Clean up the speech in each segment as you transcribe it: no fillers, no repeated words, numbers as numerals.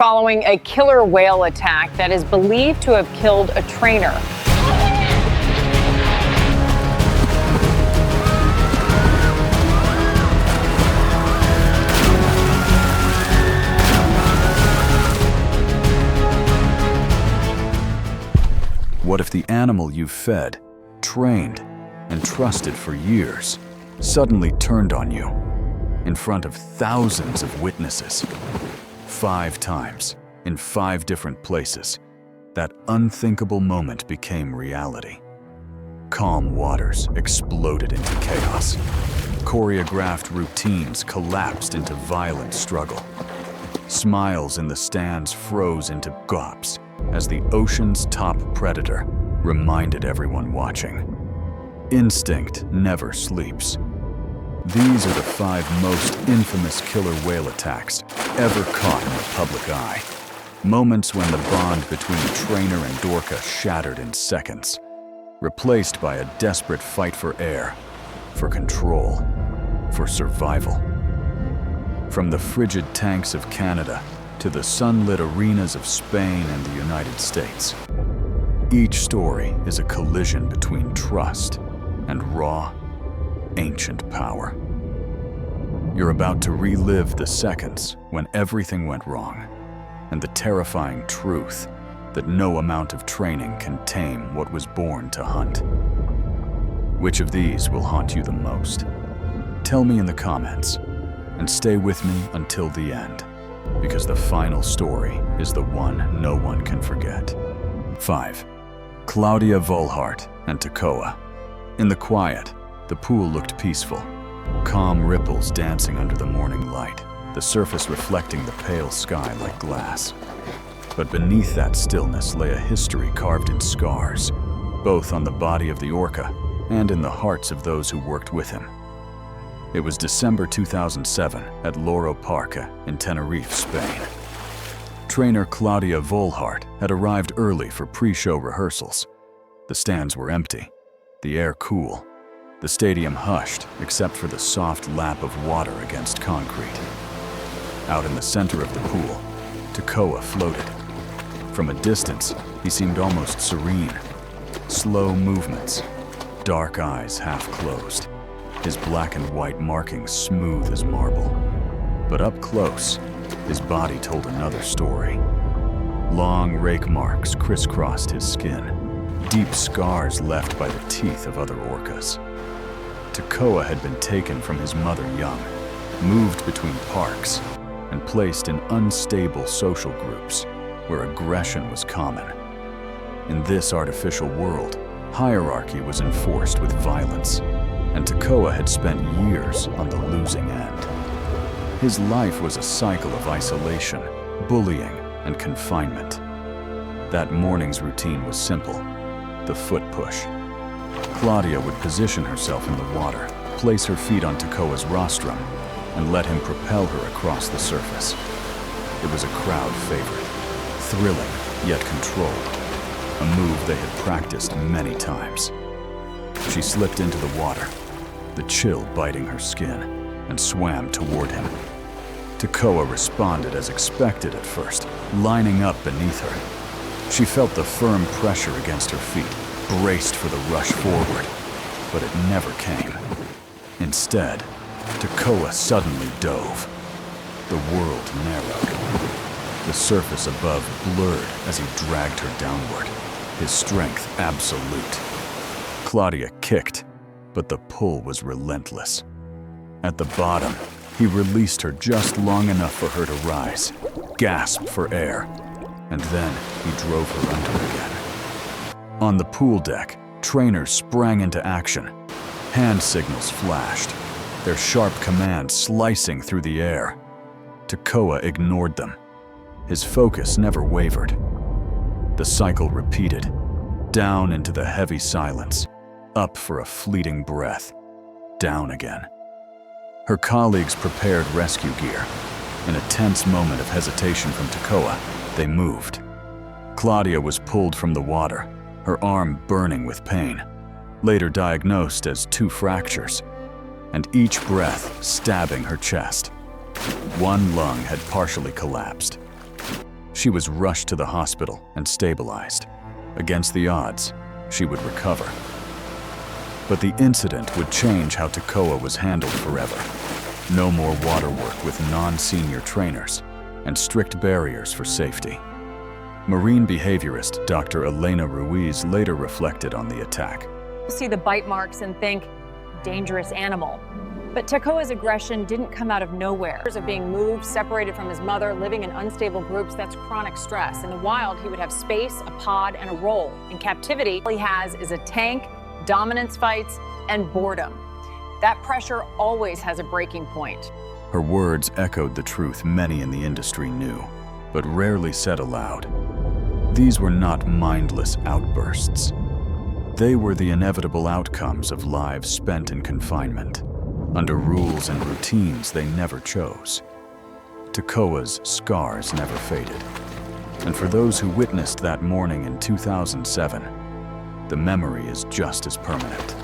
following a killer whale attack that is believed to have killed a trainer. What if the animal you've fed, trained, and trusted for years suddenly turned on you in front of thousands of witnesses? 5 times, in 5 different places, that unthinkable moment became reality. Calm waters exploded into chaos. Choreographed routines collapsed into violent struggle. Smiles in the stands froze into gawps as the ocean's top predator reminded everyone watching. Instinct never sleeps. These are the 5 most infamous killer whale attacks ever caught in the public eye. Moments when the bond between trainer and Orca shattered in seconds, replaced by a desperate fight for air, for control, for survival. From the frigid tanks of Canada to the sunlit arenas of Spain and the United States, each story is a collision between trust and raw, ancient power. You're about to relive the seconds when everything went wrong, and the terrifying truth that no amount of training can tame what was born to hunt. Which of these will haunt you the most? Tell me in the comments, and stay with me until the end, because the final story is the one no one can forget. 5. Claudia, Vollhardt, and Tekoa. In the quiet, the pool looked peaceful. Calm ripples dancing under the morning light, the surface reflecting the pale sky like glass. But beneath that stillness lay a history carved in scars, both on the body of the Orca and in the hearts of those who worked with him. It was December 2007 at Loro Parque in Tenerife, Spain. Trainer Claudia Vollhardt had arrived early for pre-show rehearsals. The stands were empty, the air cool, the stadium hushed except for the soft lap of water against concrete. Out in the center of the pool, Tekoa floated. From a distance, he seemed almost serene. Slow movements, dark eyes half closed, his black and white markings smooth as marble. But up close, his body told another story. Long rake marks crisscrossed his skin, deep scars left by the teeth of other orcas. Tekoa had been taken from his mother young, moved between parks, and placed in unstable social groups where aggression was common. In this artificial world, hierarchy was enforced with violence, and Tekoa had spent years on the losing end. His life was a cycle of isolation, bullying, and confinement. That morning's routine was simple: the foot push. Claudia would position herself in the water, place her feet on Tekoa's rostrum, and let him propel her across the surface. It was a crowd favorite, thrilling yet controlled, a move they had practiced many times. She slipped into the water, the chill biting her skin, and swam toward him. Tekoa responded as expected at first, lining up beneath her. She felt the firm pressure against her feet, braced for the rush forward, but it never came. Instead, Tekoa suddenly dove. The world narrowed. The surface above blurred as he dragged her downward, his strength absolute. Claudia kicked, but the pull was relentless. At the bottom, he released her just long enough for her to rise, gasp for air, and then he drove her under again. On the pool deck, trainers sprang into action. Hand signals flashed, their sharp commands slicing through the air. Tekoa ignored them. His focus never wavered. The cycle repeated, down into the heavy silence, up for a fleeting breath, down again. Her colleagues prepared rescue gear. In a tense moment of hesitation from Tekoa, they moved. Claudia was pulled from the water, her arm burning with pain, later diagnosed as 2 fractures, and each breath stabbing her chest. One lung had partially collapsed. She was rushed to the hospital and stabilized. Against the odds, she would recover. But the incident would change how Tekoa was handled forever. No more water work with non-senior trainers and strict barriers for safety. Marine behaviorist Dr. Elena Ruiz later reflected on the attack. See the bite marks and think, dangerous animal. But Tekoa's aggression didn't come out of nowhere. Years of being moved, separated from his mother, living in unstable groups, that's chronic stress. In the wild, he would have space, a pod, and a role. In captivity, all he has is a tank, dominance fights, and boredom. That pressure always has a breaking point. Her words echoed the truth many in the industry knew, but rarely said aloud. These were not mindless outbursts. They were the inevitable outcomes of lives spent in confinement, under rules and routines they never chose. Tekoa's scars never faded. And for those who witnessed that morning in 2007, the memory is just as permanent.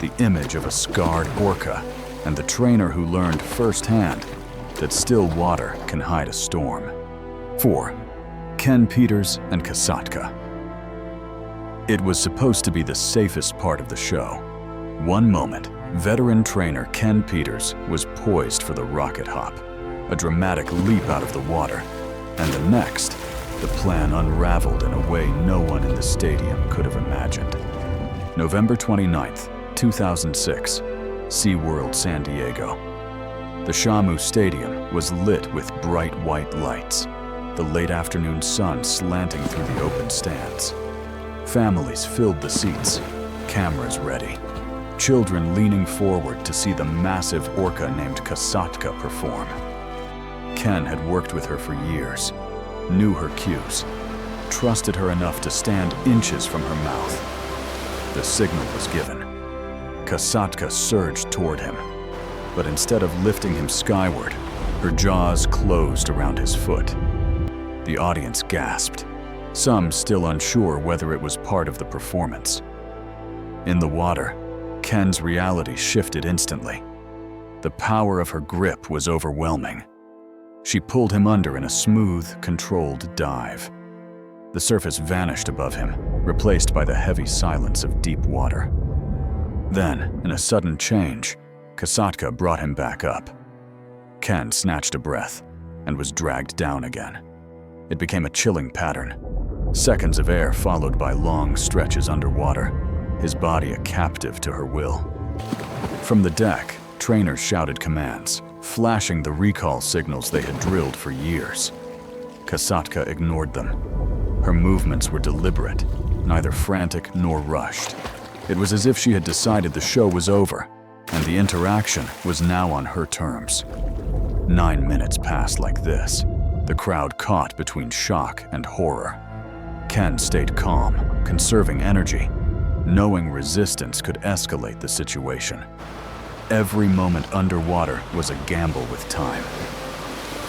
The image of a scarred orca and the trainer who learned firsthand that still water can hide a storm. 4. Ken Peters and Kasatka. It was supposed to be the safest part of the show. One moment, veteran trainer Ken Peters was poised for the rocket hop, a dramatic leap out of the water, and the next, the plan unraveled in a way no one in the stadium could have imagined. November 29th, 2006, SeaWorld San Diego. The Shamu Stadium was lit with bright white lights, the late afternoon sun slanting through the open stands. Families filled the seats, cameras ready. Children leaning forward to see the massive orca named Kasatka perform. Ken had worked with her for years, knew her cues, trusted her enough to stand inches from her mouth. The signal was given. Kasatka surged toward him, but instead of lifting him skyward, her jaws closed around his foot. The audience gasped, some still unsure whether it was part of the performance. In the water, Ken's reality shifted instantly. The power of her grip was overwhelming. She pulled him under in a smooth, controlled dive. The surface vanished above him, replaced by the heavy silence of deep water. Then, in a sudden change, Kasatka brought him back up. Ken snatched a breath and was dragged down again. It became a chilling pattern. Seconds of air followed by long stretches underwater, his body a captive to her will. From the deck, trainers shouted commands, flashing the recall signals they had drilled for years. Kasatka ignored them. Her movements were deliberate, neither frantic nor rushed. It was as if she had decided the show was over, and the interaction was now on her terms. 9 minutes passed like this, the crowd caught between shock and horror. Ken stayed calm, conserving energy, knowing resistance could escalate the situation. Every moment underwater was a gamble with time.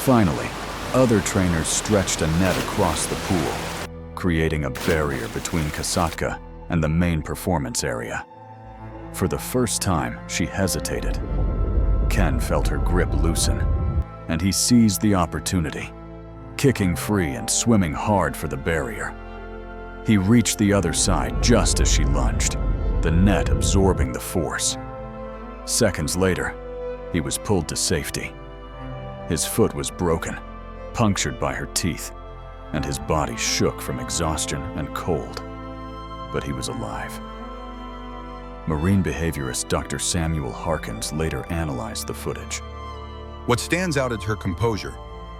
Finally, other trainers stretched a net across the pool, creating a barrier between Kasatka and the main performance area. For the first time, she hesitated. Ken felt her grip loosen, and he seized the opportunity, kicking free and swimming hard for the barrier. He reached the other side just as she lunged, the net absorbing the force. Seconds later, he was pulled to safety. His foot was broken, punctured by her teeth, and his body shook from exhaustion and cold. But he was alive. Marine behaviorist Dr. Samuel Harkins later analyzed the footage. What stands out is her composure.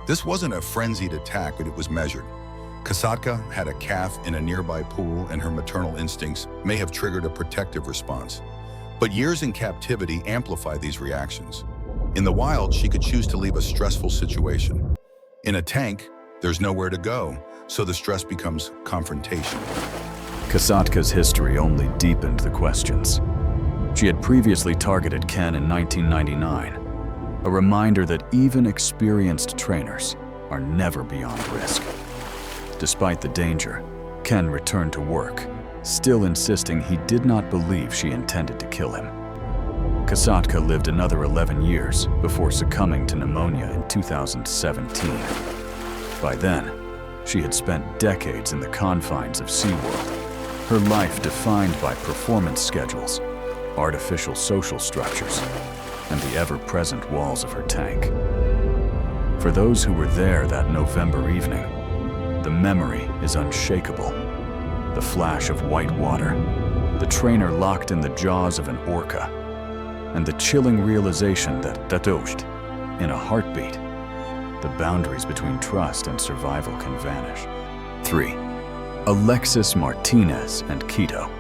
This wasn't a frenzied attack, but it was measured. Kasatka had a calf in a nearby pool, and her maternal instincts may have triggered a protective response. But years in captivity amplify these reactions. In the wild, she could choose to leave a stressful situation. In a tank, there's nowhere to go, so the stress becomes confrontation. Kasatka's history only deepened the questions. She had previously targeted Ken in 1999, a reminder that even experienced trainers are never beyond risk. Despite the danger, Ken returned to work, still insisting he did not believe she intended to kill him. Kasatka lived another 11 years before succumbing to pneumonia in 2017. By then, She had spent decades in the confines of SeaWorld, her life defined by performance schedules, artificial social structures, and the ever-present walls of her tank. For those who were there that November evening, the memory is unshakable. The flash of white water, the trainer locked in the jaws of an orca, and the chilling realization that in a heartbeat, the boundaries between trust and survival can vanish. 3. Alexis, Martínez, and Keto.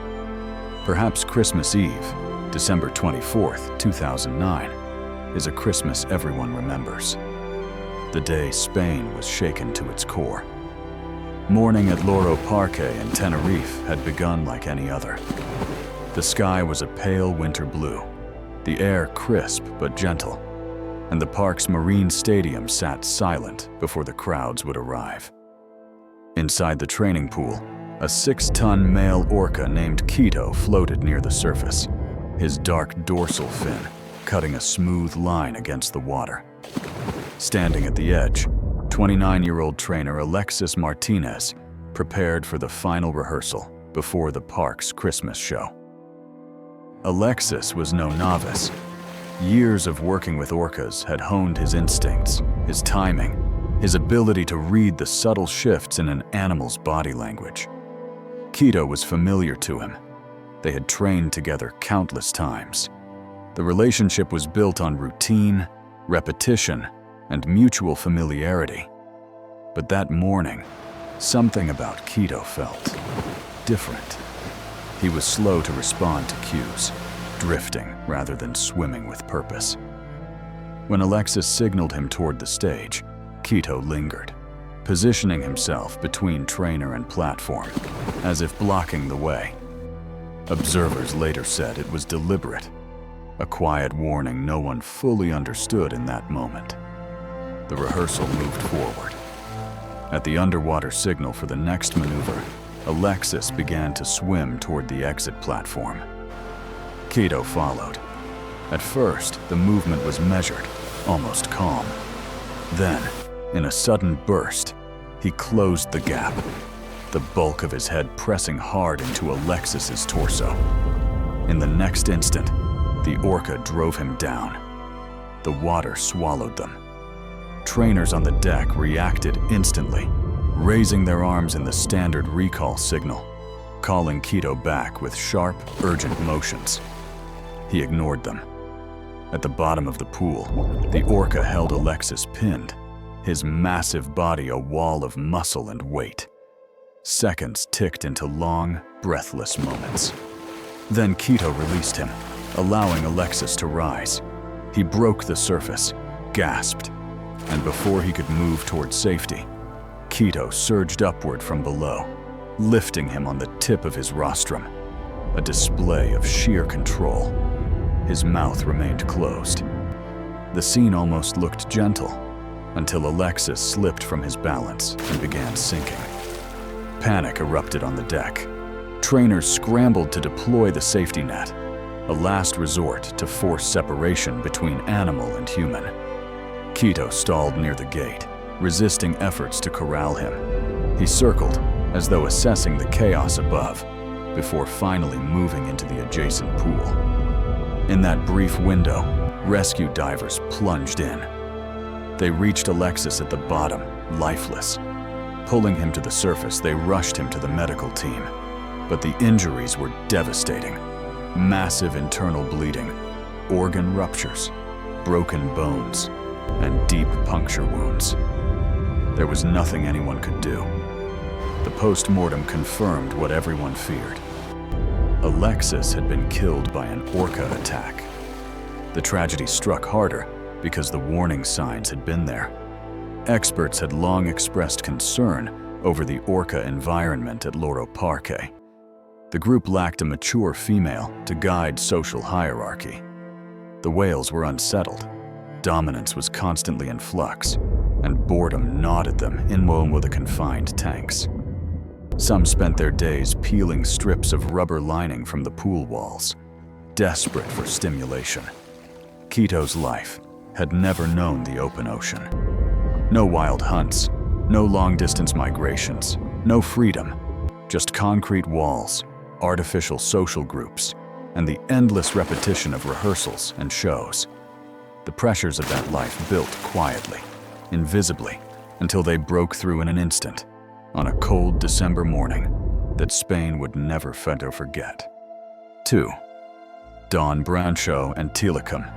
Perhaps Christmas Eve, December 24th, 2009, is a Christmas everyone remembers. The day Spain was shaken to its core. Morning at Loro Parque in Tenerife had begun like any other. The sky was a pale winter blue, the air crisp but gentle, and the park's marine stadium sat silent before the crowds would arrive. Inside the training pool, a 6-ton male orca named Keto floated near the surface, his dark dorsal fin cutting a smooth line against the water. Standing at the edge, 29-year-old trainer Alexis Martínez prepared for the final rehearsal before the park's Christmas show. Alexis was no novice. Years of working with orcas had honed his instincts, his timing, his ability to read the subtle shifts in an animal's body language. Keto was familiar to him. They had trained together countless times. The relationship was built on routine, repetition, and mutual familiarity. But that morning, something about Keto felt different. He was slow to respond to cues, drifting rather than swimming with purpose. When Alexis signaled him toward the stage, Keto lingered, positioning himself between trainer and platform, as if blocking the way. Observers later said it was deliberate, a quiet warning no one fully understood in that moment. The rehearsal moved forward. At the underwater signal for the next maneuver, Alexis began to swim toward the exit platform. Keto followed. At first, the movement was measured, almost calm. Then, in a sudden burst, he closed the gap, the bulk of his head pressing hard into Alexis's torso. In the next instant, the orca drove him down. The water swallowed them. Trainers on the deck reacted instantly, raising their arms in the standard recall signal, calling Keto back with sharp, urgent motions. He ignored them. At the bottom of the pool, the orca held Alexis pinned, his massive body a wall of muscle and weight. Seconds ticked into long, breathless moments. Then Keto released him, allowing Alexis to rise. He broke the surface, gasped, and before he could move toward safety, Keto surged upward from below, lifting him on the tip of his rostrum, a display of sheer control. His mouth remained closed. The scene almost looked gentle, until Alexis slipped from his balance and began sinking. Panic erupted on the deck. Trainers scrambled to deploy the safety net, a last resort to force separation between animal and human. Keto stalled near the gate, resisting efforts to corral him. He circled, as though assessing the chaos above, before finally moving into the adjacent pool. In that brief window, rescue divers plunged in. They reached Alexis at the bottom, lifeless. Pulling him to the surface, they rushed him to the medical team. But the injuries were devastating. Massive internal bleeding, organ ruptures, broken bones, and deep puncture wounds. There was nothing anyone could do. The post-mortem confirmed what everyone feared. Alexis had been killed by an orca attack. The tragedy struck harder because the warning signs had been there. Experts had long expressed concern over the orca environment at Loro Parque. The group lacked a mature female to guide social hierarchy. The whales were unsettled. Dominance was constantly in flux, and boredom gnawed at them in the confined tanks. Some spent their days peeling strips of rubber lining from the pool walls, desperate for stimulation. Keto's life had never known the open ocean. No wild hunts, No long-distance migrations, no freedom, just concrete walls, artificial social groups, and the endless repetition of rehearsals and shows. The pressures of that life built quietly, invisibly, until they broke through in an instant, on a cold December morning that Spain would never forget. 2. Don Brancheau and Tilikum.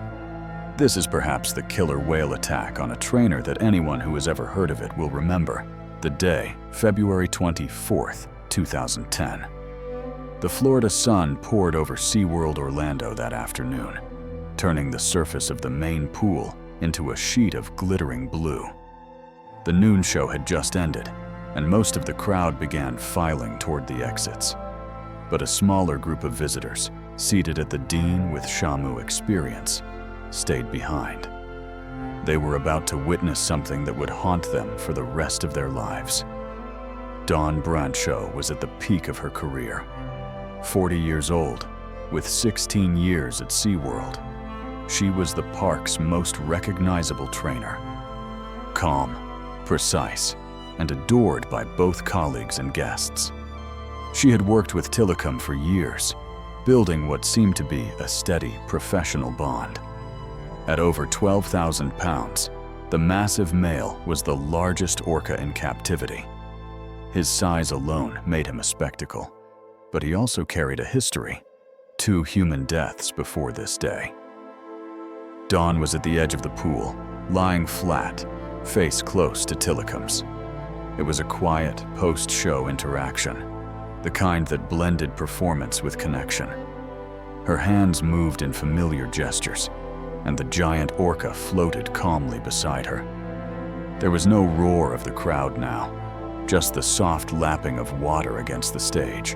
This is perhaps the killer whale attack on a trainer that anyone who has ever heard of it will remember. The day, February 24th, 2010. The Florida sun poured over SeaWorld Orlando that afternoon, turning the surface of the main pool into a sheet of glittering blue. The noon show had just ended, and most of the crowd began filing toward the exits. But a smaller group of visitors, seated at the Dean with Shamu experience, stayed behind. They were about to witness something that would haunt them for the rest of their lives. Dawn Brancheau was at the peak of her career. 40 years old, with 16 years at SeaWorld. She was the park's most recognizable trainer. Calm, precise, and adored by both colleagues and guests. She had worked with Tilikum for years, building what seemed to be a steady professional bond. At over 12,000 pounds, the massive male was the largest orca in captivity. His size alone made him a spectacle, but he also carried a history. 2 human deaths before this day. Dawn was at the edge of the pool, lying flat, face close to Tilikum's. It was a quiet, post-show interaction, the kind that blended performance with connection. Her hands moved in familiar gestures, and the giant orca floated calmly beside her. There was no roar of the crowd now, just the soft lapping of water against the stage.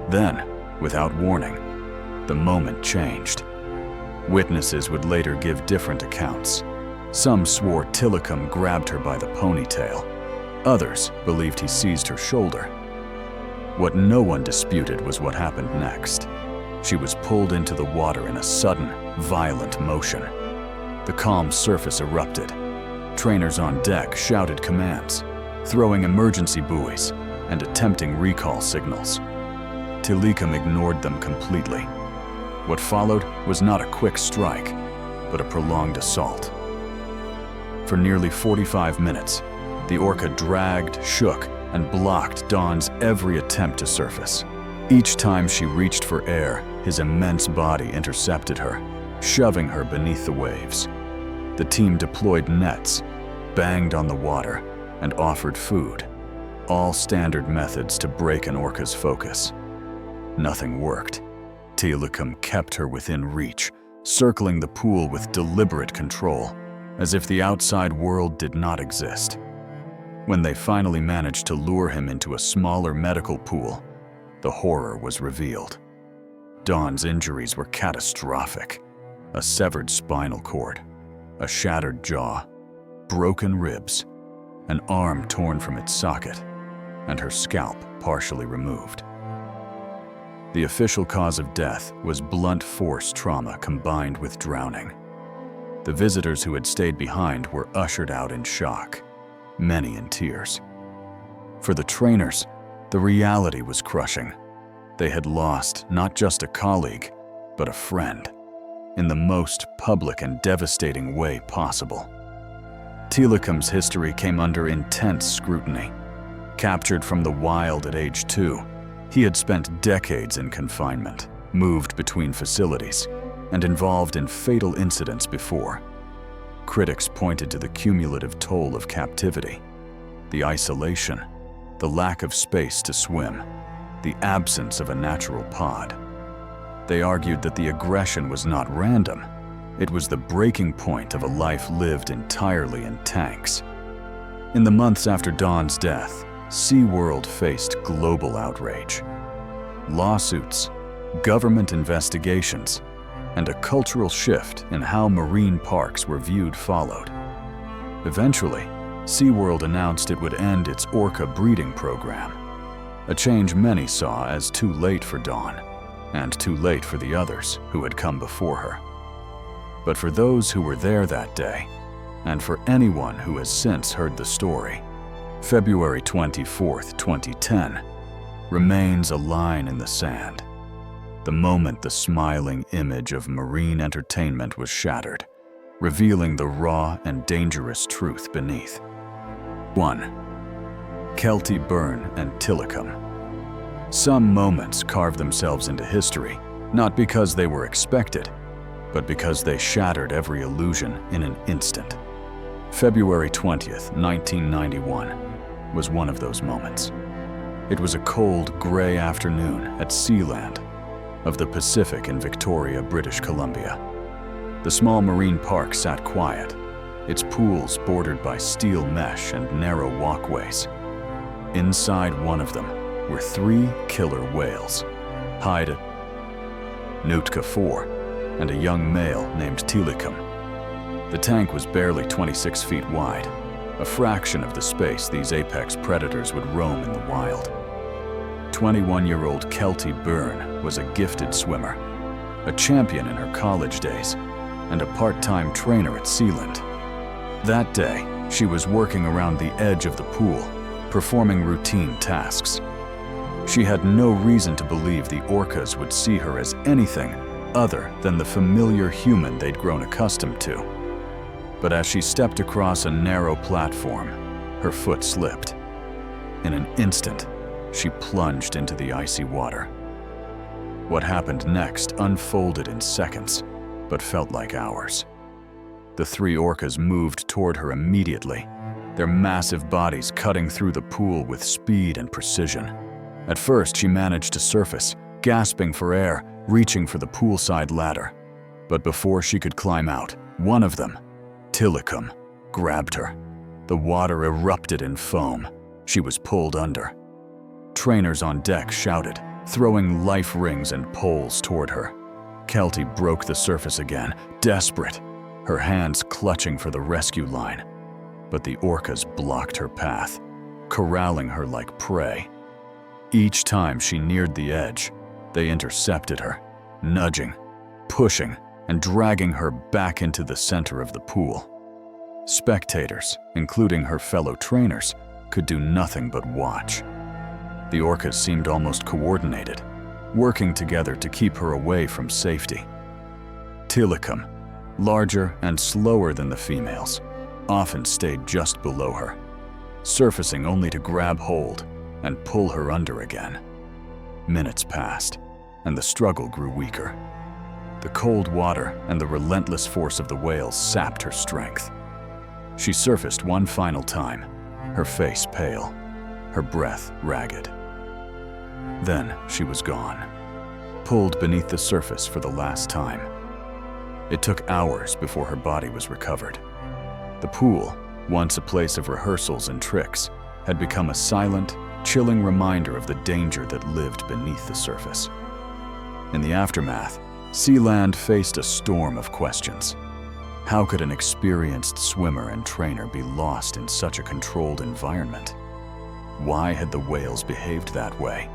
Then, without warning, the moment changed. Witnesses would later give different accounts. Some swore Tilikum grabbed her by the ponytail. Others believed he seized her shoulder. What no one disputed was what happened next. She was pulled into the water in a sudden, violent motion. The calm surface erupted. Trainers on deck shouted commands, throwing emergency buoys and attempting recall signals. Tilikum ignored them completely. What followed was not a quick strike, but a prolonged assault. For nearly 45 minutes, the orca dragged, shook, and blocked Dawn's every attempt to surface. Each time she reached for air, his immense body intercepted her, shoving her beneath the waves. The team deployed nets, banged on the water, and offered food, all standard methods to break an orca's focus. Nothing worked. Tilikum kept her within reach, circling the pool with deliberate control, as if the outside world did not exist. When they finally managed to lure him into a smaller medical pool, the horror was revealed. Dawn's injuries were catastrophic. A severed spinal cord, a shattered jaw, broken ribs, an arm torn from its socket, and her scalp partially removed. The official cause of death was blunt force trauma combined with drowning. The visitors who had stayed behind were ushered out in shock, many in tears. For the trainers, the reality was crushing. They had lost not just a colleague, but a friend, in the most public and devastating way possible. Tilikum's history came under intense scrutiny. Captured from the wild at age 2, he had spent decades in confinement, moved between facilities, and involved in fatal incidents before. Critics pointed to the cumulative toll of captivity, the isolation, the lack of space to swim, the absence of a natural pod. They argued that the aggression was not random. It was the breaking point of a life lived entirely in tanks. In the months after Dawn's death, SeaWorld faced global outrage. Lawsuits, government investigations, and a cultural shift in how marine parks were viewed followed. Eventually, SeaWorld announced it would end its orca breeding program, a change many saw as too late for Dawn, and too late for the others who had come before her. But for those who were there that day, and for anyone who has since heard the story, February 24, 2010, remains a line in the sand. The moment the smiling image of marine entertainment was shattered, revealing the raw and dangerous truth beneath. 1. Keltie, Byrne, and Tilikum. Some moments carve themselves into history, not because they were expected, but because they shattered every illusion in an instant. February 20th, 1991, was one of those moments. It was a cold, gray afternoon at Sealand of the Pacific in Victoria, British Columbia. The small marine park sat quiet, its pools bordered by steel mesh and narrow walkways. Inside one of them were 3 killer whales, Haida, Nootka 4, and a young male named Tilikum. The tank was barely 26 feet wide, a fraction of the space these apex predators would roam in the wild. 21-year-old Keltie Byrne was a gifted swimmer, a champion in her college days, and a part-time trainer at Sealand. That day, she was working around the edge of the pool, performing routine tasks. She had no reason to believe the orcas would see her as anything other than the familiar human they'd grown accustomed to. But as she stepped across a narrow platform, her foot slipped. In an instant, she plunged into the icy water. What happened next unfolded in seconds, but felt like hours. The 3 orcas moved toward her immediately, their massive bodies cutting through the pool with speed and precision. At first, she managed to surface, gasping for air, reaching for the poolside ladder. But before she could climb out, one of them, Tilikum, grabbed her. The water erupted in foam. She was pulled under. Trainers on deck shouted, throwing life rings and poles toward her. Keltie broke the surface again, desperate, her hands clutching for the rescue line. But the orcas blocked her path, corralling her like prey. Each time she neared the edge, they intercepted her, nudging, pushing, and dragging her back into the center of the pool. Spectators, including her fellow trainers, could do nothing but watch. The orcas seemed almost coordinated, working together to keep her away from safety. Tilikum, larger and slower than the females, often stayed just below her, surfacing only to grab hold and pull her under again. Minutes passed, and the struggle grew weaker. The cold water and the relentless force of the whales sapped her strength. She surfaced one final time, her face pale, her breath ragged. Then she was gone, pulled beneath the surface for the last time. It took hours before her body was recovered. The pool, once a place of rehearsals and tricks, had become a silent, chilling reminder of the danger that lived beneath the surface. In the aftermath, Sealand faced a storm of questions. How could an experienced swimmer and trainer be lost in such a controlled environment? Why had the whales behaved that way?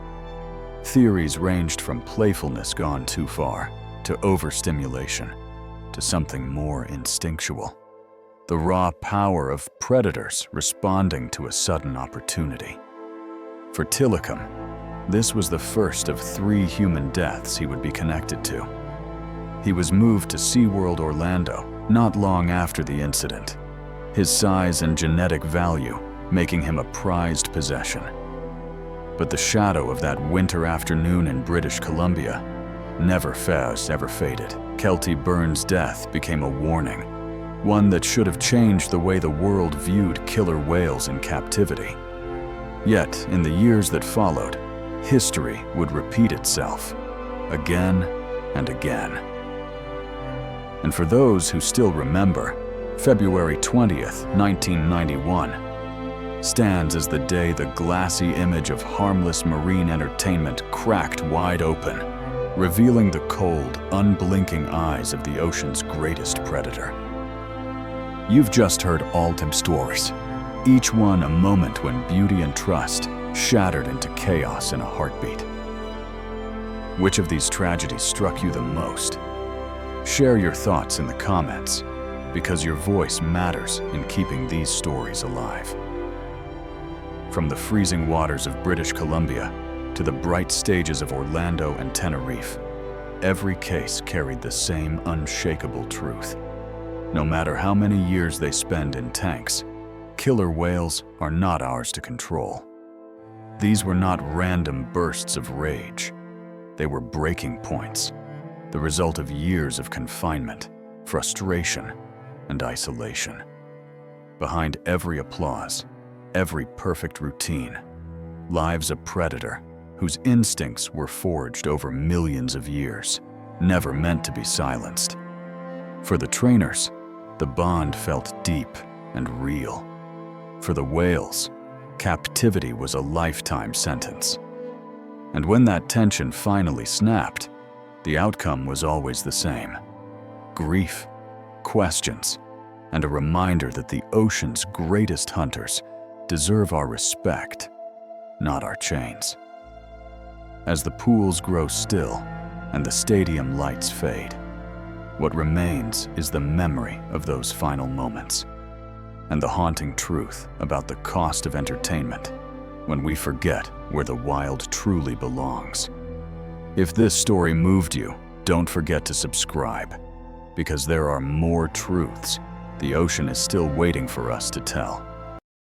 Theories ranged from playfulness gone too far, to overstimulation, to something more instinctual. The raw power of predators responding to a sudden opportunity. For Tilikum, this was the first of 3 human deaths he would be connected to. He was moved to SeaWorld Orlando not long after the incident, his size and genetic value making him a prized possession. But the shadow of that winter afternoon in British Columbia never faded. Keltie Byrne's death became a warning, one that should have changed the way the world viewed killer whales in captivity. Yet, in the years that followed, history would repeat itself, again and again. And for those who still remember, February 20th, 1991, stands as the day the glassy image of harmless marine entertainment cracked wide open, revealing the cold, unblinking eyes of the ocean's greatest predator. You've just heard all 10 stories, each one a moment when beauty and trust shattered into chaos in a heartbeat. Which of these tragedies struck you the most? Share your thoughts in the comments, because your voice matters in keeping these stories alive. From the freezing waters of British Columbia to the bright stages of Orlando and Tenerife, every case carried the same unshakable truth. No matter how many years they spend in tanks, killer whales are not ours to control. These were not random bursts of rage. They were breaking points, the result of years of confinement, frustration, and isolation. Behind every applause, every perfect routine, lives a predator whose instincts were forged over millions of years, never meant to be silenced. For the trainers, the bond felt deep and real. For the whales, captivity was a lifetime sentence. And when that tension finally snapped, the outcome was always the same: grief, questions, and a reminder that the ocean's greatest hunters deserve our respect, not our chains. As the pools grow still and the stadium lights fade, what remains is the memory of those final moments and the haunting truth about the cost of entertainment when we forget where the wild truly belongs. If this story moved you, don't forget to subscribe, because there are more truths the ocean is still waiting for us to tell.